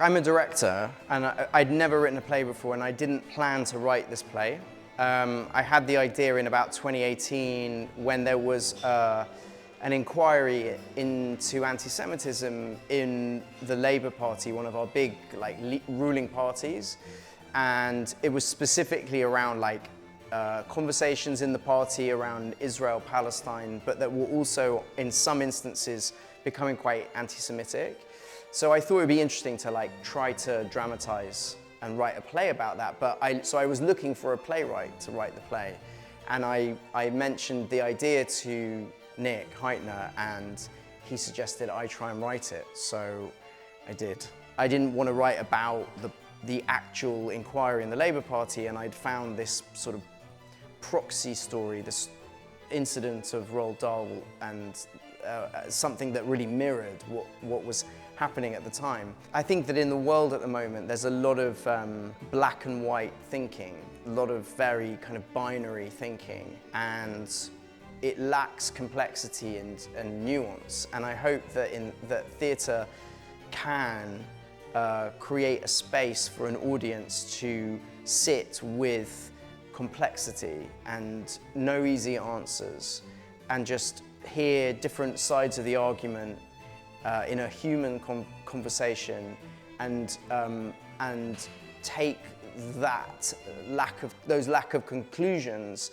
I'm a director, and I'd never written a play before, and I didn't plan to write this play. I had the idea in about 2018 when there was an inquiry into anti-Semitism in the Labour Party, one of our big ruling parties, and it was specifically around conversations in the party around Israel, Palestine, but that were also in some instances becoming quite anti-Semitic. So I thought it would be interesting to try to dramatize and write a play about that. So I was looking for a playwright to write the play, and I mentioned the idea to Nick Heitner, and he suggested I try and write it. So I did. I didn't want to write about the actual inquiry in the Labour Party, and I'd found this sort of proxy story, this incident of Roald Dahl, and something that really mirrored what was happening at the time. I think that in the world at the moment there's a lot of black and white thinking, a lot of very kind of binary thinking, and it lacks complexity and nuance. And I hope that theatre can create a space for an audience to sit with complexity and no easy answers, and just hear different sides of the argument in a human conversation, and take those lack of conclusions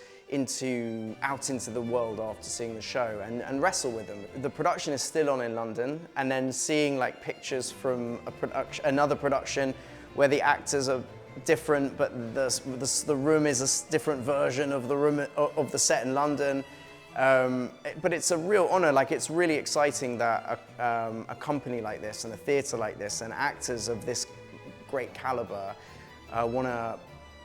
out into the world after seeing the show, and wrestle with them. The production is still on in London, and then seeing pictures from another production where the actors are different, but the room is a different version of the room of the set in London. But it's a real honor. It's really exciting that a company like this and a theatre like this and actors of this great caliber want to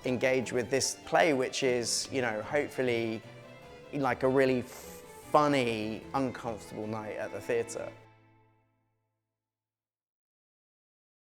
engage with this play, which is, hopefully a really funny, uncomfortable night at the theatre.